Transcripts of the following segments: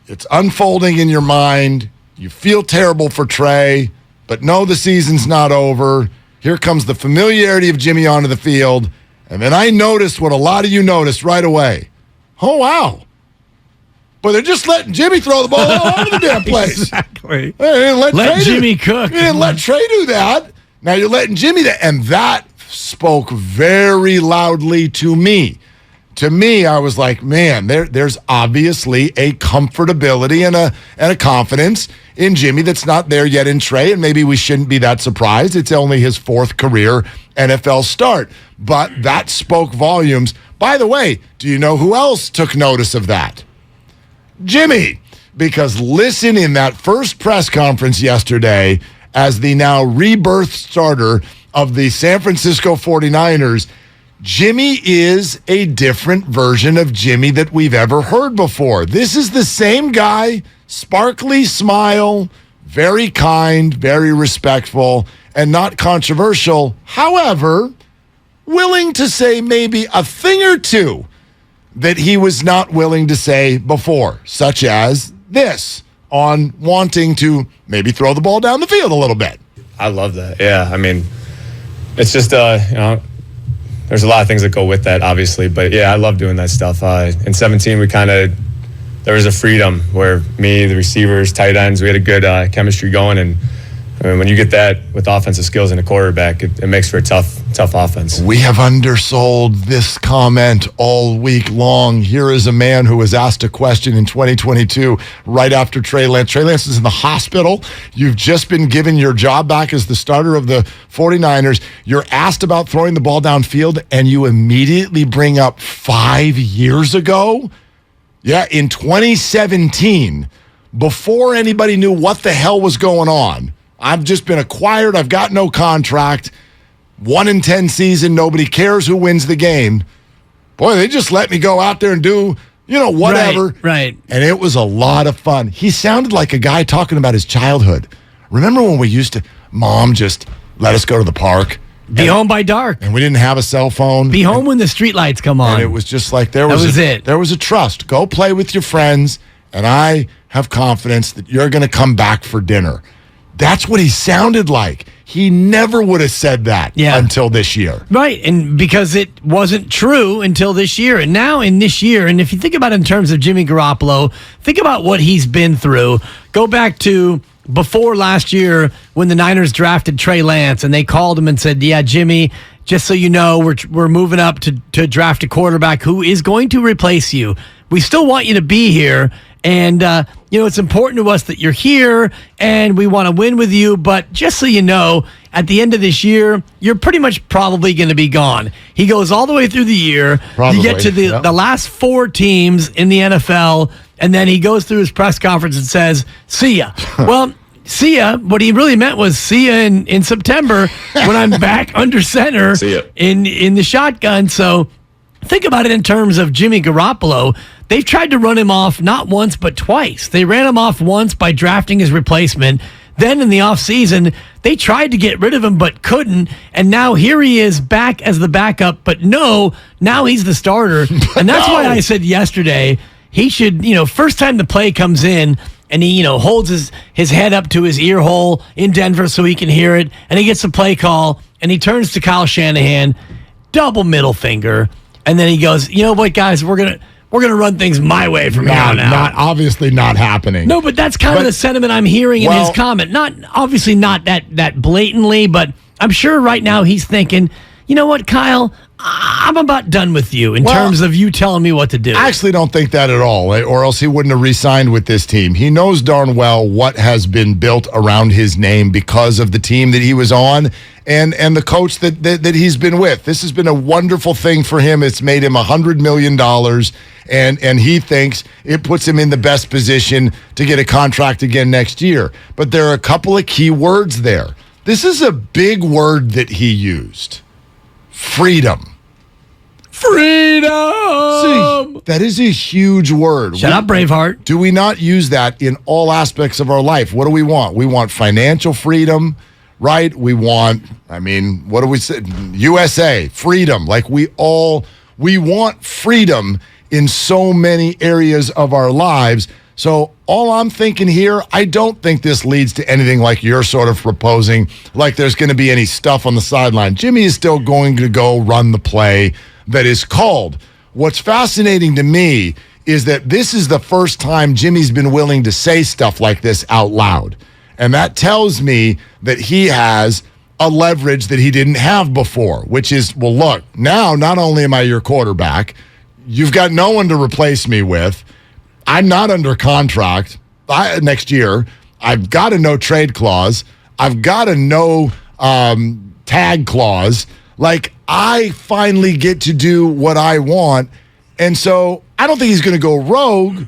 It's unfolding in your mind. You feel terrible for Trey, but no, the season's not over. Here comes the familiarity of Jimmy onto the field. And then I noticed what a lot of you noticed right away. Oh, wow. But they're just letting Jimmy throw the ball all over the damn place. Exactly. Let Jimmy cook. You didn't let Trey do that. Now you're letting Jimmy do that. And that spoke very loudly to me. To me, I was like, man, there's obviously a comfortability and a confidence in Jimmy that's not there yet in Trey, and maybe we shouldn't be that surprised. It's only his 4th career NFL start. But that spoke volumes. By the way, do you know who else took notice of that? Jimmy. Because listen, in that first press conference yesterday, as the now rebirthed starter of the San Francisco 49ers, Jimmy is a different version of Jimmy that we've ever heard before. This is the same guy, sparkly smile, very kind, very respectful, and not controversial. However, willing to say maybe a thing or two that he was not willing to say before, such as this, on wanting to maybe throw the ball down the field a little bit. I love that. Yeah, I mean, it's just, there's a lot of things that go with that, obviously. But, yeah, I love doing that stuff. In 17, there was a freedom where me, the receivers, tight ends, we had a good chemistry going. And when you get that with offensive skills in a quarterback, it makes for a tough offense. We have undersold this comment all week long. Here is a man who was asked a question in 2022 right after Trey Lance. Trey Lance is in the hospital. You've just been given your job back as the starter of the 49ers. You're asked about throwing the ball downfield, and you immediately bring up 5 years ago? Yeah, in 2017, before anybody knew what the hell was going on, I've just been acquired. I've got no contract. 1-10 season. Nobody cares who wins the game. Boy, they just let me go out there and do, whatever. Right. And it was a lot of fun. He sounded like a guy talking about his childhood. Remember when we used to, Mom just let us go to the park? Be home by dark. And we didn't have a cell phone. Be home when the streetlights come on. And it was just like there was a trust. Go play with your friends, and I have confidence that you're going to come back for dinner. That's what he sounded like. He never would have said that until this year. Right, and because it wasn't true until this year. And now in this year, and if you think about it in terms of Jimmy Garoppolo, think about what he's been through. Go back to before last year when the Niners drafted Trey Lance, and they called him and said, yeah, Jimmy, just so you know, we're moving up to draft a quarterback who is going to replace you. We still want you to be here. And, it's important to us that you're here and we want to win with you. But just so you know, at the end of this year, you're pretty much probably going to be gone. He goes all the way through the year. Probably, you get to the last 4 teams in the NFL, and then he goes through his press conference and says, see ya. Well, see ya. What he really meant was see ya in September when I'm back under center in the shotgun. So think about it in terms of Jimmy Garoppolo. They've tried to run him off not once but twice. They ran him off once by drafting his replacement. Then in the offseason, they tried to get rid of him but couldn't. And now here he is back as the backup. But no, now he's the starter. And that's why I said yesterday he should, first time the play comes in and he, holds his head up to his ear hole in Denver so he can hear it. And he gets the play call and he turns to Kyle Shanahan, double middle finger. And then he goes, you know what, guys, we're gonna run things my way from here on out. Obviously not happening. No, but that's kind of the sentiment I'm hearing in his comment. Not that blatantly, but I'm sure right now he's thinking, you know what, Kyle, I'm about done with you in terms of you telling me what to do. I actually don't think that at all, or else he wouldn't have re-signed with this team. He knows darn well what has been built around his name because of the team that he was on and the coach that he's been with. This has been a wonderful thing for him. It's made him $100 million, and he thinks it puts him in the best position to get a contract again next year. But there are a couple of key words there. This is a big word that he used. Freedom. Freedom! See, that is a huge word. Shut up, Braveheart. Do we not use that in all aspects of our life? What do we want? We want financial freedom, right? We want, what do we say? USA, freedom. Like we want freedom in so many areas of our lives. So all I'm thinking here, I don't think this leads to anything like you're sort of proposing, like there's going to be any stuff on the sideline. Jimmy is still going to go run the play that is called. What's fascinating to me is that this is the first time Jimmy's been willing to say stuff like this out loud. And that tells me that he has a leverage that he didn't have before, which is, well, look, now not only am I your quarterback, you've got no one to replace me with. I'm not under contract next year. I've got a no trade clause. I've got a no tag clause. Like, I finally get to do what I want. And so I don't think he's going to go rogue.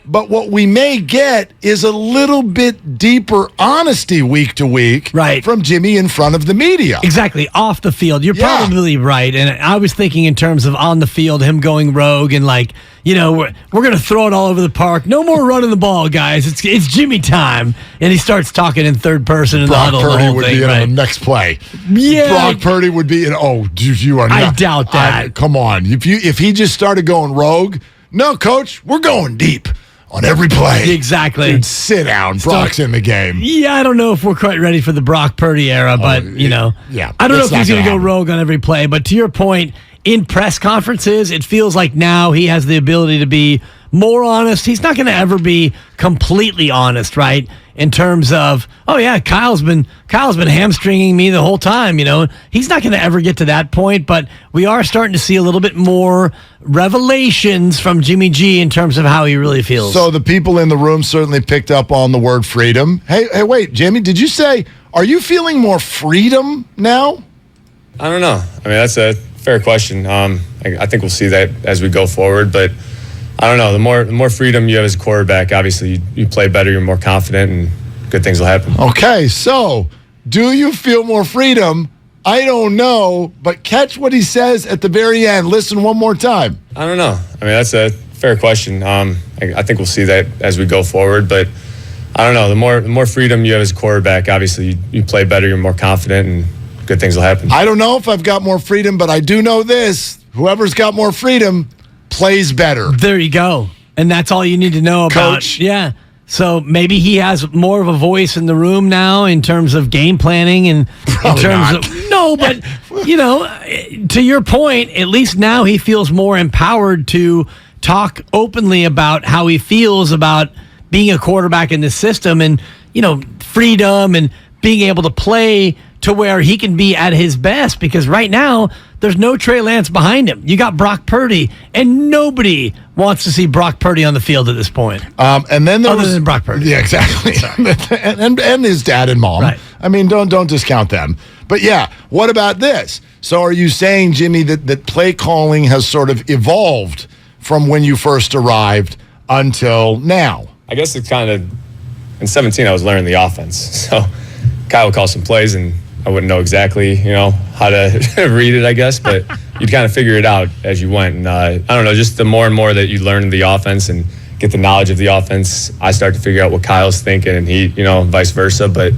But what we may get is a little bit deeper honesty week to week from Jimmy in front of the media. Exactly. Off the field. You're probably right. And I was thinking in terms of on the field, him going rogue and like, you know, we're going to throw it all over the park. No more running the ball, guys. It's Jimmy time. And he starts talking in third person in Brock the huddle. Purdy the whole would thing, be in the next play. Yeah. Brock Purdy would be in, you are not. I doubt that. Come on. If he just started going rogue, no, coach, we're going deep. On every play. Exactly. Dude, sit down. Brock's in the game. Yeah, I don't know if we're quite ready for the Brock Purdy era, but, yeah, I don't know if he's going to go rogue on every play. But to your point, in press conferences, it feels like now he has the ability to be more honest. He's not going to ever be completely honest, right? In terms of, Kyle's been hamstringing me the whole time, He's not going to ever get to that point, but we are starting to see a little bit more revelations from Jimmy G in terms of how he really feels. So the people in the room certainly picked up on the word freedom. Hey, wait, Jimmy, did you say, are you feeling more freedom now? I don't know. I mean, that's a fair question. I think we'll see that as we go forward, but I don't know. The more freedom you have as a quarterback, obviously you play better, you're more confident, and good things will happen. Okay, so do you feel more freedom? I don't know, but catch what he says at the very end. Listen one more time. I don't know. I mean, that's a fair question. I think we'll see that as we go forward, but I don't know. The more freedom you have as a quarterback, obviously you play better, you're more confident, and good things will happen. I don't know if I've got more freedom, but I do know this. Whoever's got more freedom plays better. There you go. And that's all you need to know about. Coach. Yeah. So maybe he has more of a voice in the room now in terms of game planning and Probably in terms not. of no, but to your point, at least now he feels more empowered to talk openly about how he feels about being a quarterback in this system and freedom and being able to play to where he can be at his best, because right now there's no Trey Lance behind him. You got Brock Purdy, and nobody wants to see Brock Purdy on the field at this point. And then there Other than Brock Purdy. Yeah, exactly. and his dad and mom. Right. I mean, don't discount them. But yeah, what about this? So are you saying, Jimmy, that play calling has sort of evolved from when you first arrived until now? I guess it's kind of, in 17, I was learning the offense. So Kyle would call some plays, and I wouldn't know exactly, how to read it, I guess, but you'd kind of figure it out as you went. And I don't know, just the more and more that you learn the offense and get the knowledge of the offense, I start to figure out what Kyle's thinking, and he, vice versa. But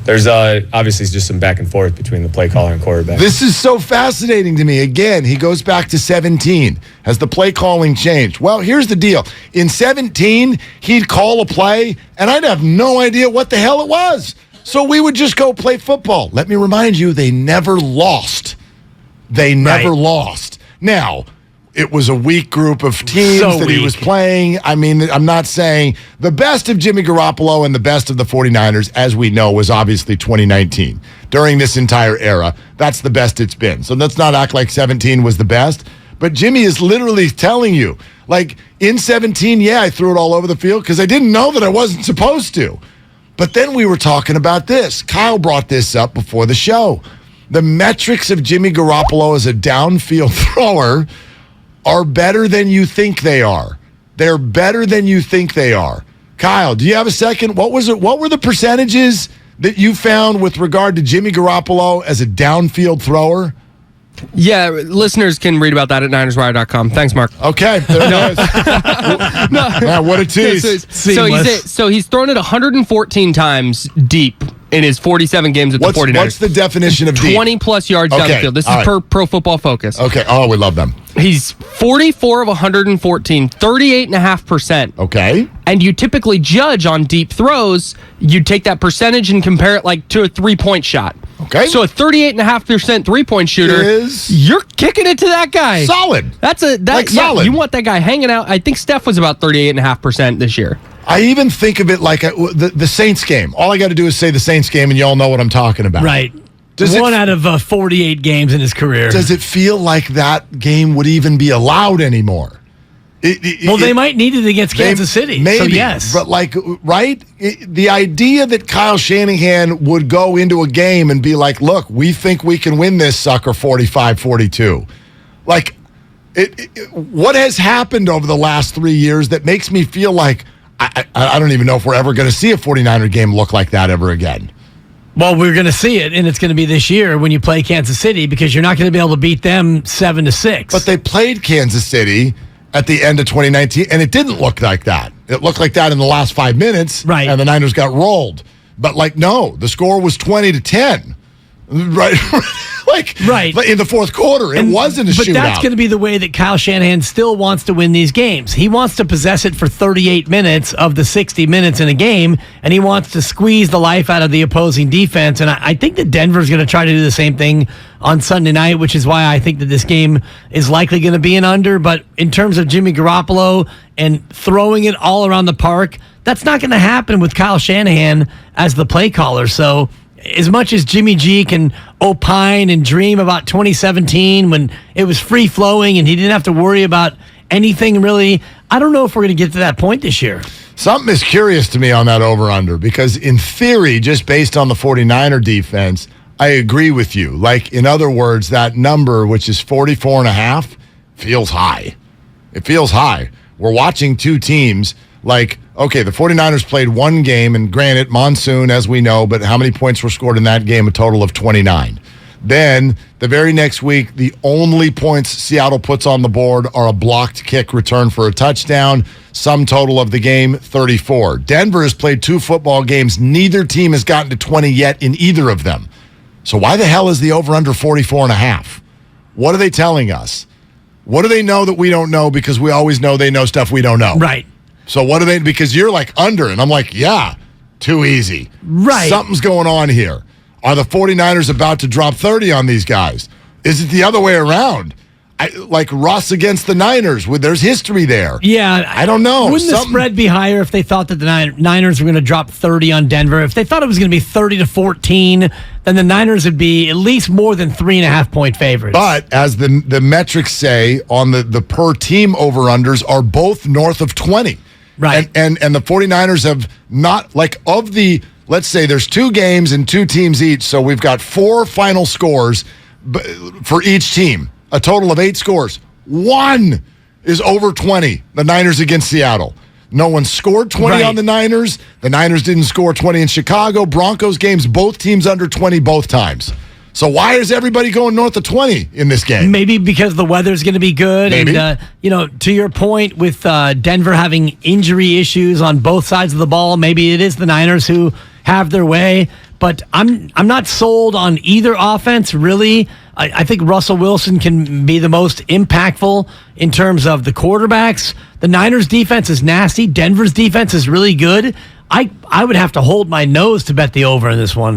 there's obviously just some back and forth between the play caller and quarterback. This is so fascinating to me. Again, he goes back to 17. Has the play calling changed? Well, here's the deal. In 17, he'd call a play, and I'd have no idea what the hell it was. So we would just go play football. Let me remind you, they never lost. They never lost. Now, it was a weak group of teams that he was playing. I mean, I'm not saying the best of Jimmy Garoppolo and the best of the 49ers, as we know, was obviously 2019. During this entire era, that's the best it's been. So let's not act like 17 was the best. But Jimmy is literally telling you, like, in 17, I threw it all over the field because I didn't know that I wasn't supposed to. But then we were talking about this. Kyle brought this up before the show. The metrics of Jimmy Garoppolo as a downfield thrower are better than you think they are. They're better than you think they are. Kyle, do you have a second? What were the percentages that you found with regard to Jimmy Garoppolo as a downfield thrower? Yeah, listeners can read about that at NinersWire.com. Thanks, Mark. Okay, there it is. Man, what a tease. So he's thrown it 114 times deep in his 47 games with the 49ers. What's the definition of deep? 20-plus yards down the field. This is per Pro Football Focus. Okay. Oh, we love them. He's 44 of 114, 38.5%. Okay. And you typically judge on deep throws. You take that percentage and compare it like to a three-point shot. Okay. So a 38.5% three-point shooter, you're kicking it to that guy. Solid. Solid. You want that guy hanging out. I think Steph was about 38.5% this year. I even think of it like the Saints game. All I got to do is say the Saints game, and you all know what I'm talking about. Right. One out of 48 games in his career. Does it feel like that game would even be allowed anymore? They might need it against Kansas City. Maybe, so yes. But right? The idea that Kyle Shanahan would go into a game and be like, look, we think we can win this sucker 45-42. Like, what has happened over the last 3 years that makes me feel like I don't even know if we're ever going to see a 49er game look like that ever again. Well, we're going to see it, and it's going to be this year when you play Kansas City because you're not going to be able to beat them 7-6. But they played Kansas City at the end of 2019, and it didn't look like that. It looked like that in the last 5 minutes, right? And the Niners got rolled. But no, the score was 20-10. Right, right. In the fourth quarter, it wasn't a shootout. But that's going to be the way that Kyle Shanahan still wants to win these games. He wants to possess it for 38 minutes of the 60 minutes in a game, and he wants to squeeze the life out of the opposing defense. And I think that Denver's going to try to do the same thing on Sunday night, which is why I think that this game is likely going to be an under. But in terms of Jimmy Garoppolo and throwing it all around the park, that's not going to happen with Kyle Shanahan as the play caller. So as much as Jimmy G can opine and dream about 2017 when it was free-flowing and he didn't have to worry about anything really, I don't know if we're going to get to that point this year. Something is curious to me on that over-under because in theory, just based on the 49er defense, I agree with you. Like, in other words, that number, which is 44.5, feels high. It feels high. We're watching two teams like, okay, the 49ers played one game, and granted, monsoon, as we know, but how many points were scored in that game? A total of 29. Then, the very next week, the only points Seattle puts on the board are a blocked kick return for a touchdown. Sum total of the game, 34. Denver has played 2 football games. Neither team has gotten to 20 yet in either of them. So why the hell is the over-under 44.5? What are they telling us? What do they know that we don't know because we always know they know stuff we don't know? Right. So what are they, because you're like under, and I'm like, yeah, too easy. Right. Something's going on here. Are the 49ers about to drop 30 on these guys? Is it the other way around? Like Russ against the Niners, there's history there. Yeah. I don't know. Wouldn't the spread be higher if they thought that the Niners were going to drop 30 on Denver? If they thought it was going to be 30-14, then the Niners would be at least more than 3.5-point favorites. But as the metrics say on the per team over-unders are both north of 20. Right. And the 49ers have not, like, of the, let's say there's 2 games and 2 teams each, so we've got 4 final scores for each team. A total of 8 scores. 1 is over 20. The Niners against Seattle. No one scored 20 on the Niners. The Niners didn't score 20 in Chicago. Broncos games, both teams under 20 both times. So why is everybody going north of 20 in this game? Maybe because the weather's going to be good. Maybe. And, to your point with Denver having injury issues on both sides of the ball, maybe it is the Niners who have their way. But I'm not sold on either offense, really. I think Russell Wilson can be the most impactful in terms of the quarterbacks. The Niners' defense is nasty. Denver's defense is really good. I would have to hold my nose to bet the over in this one.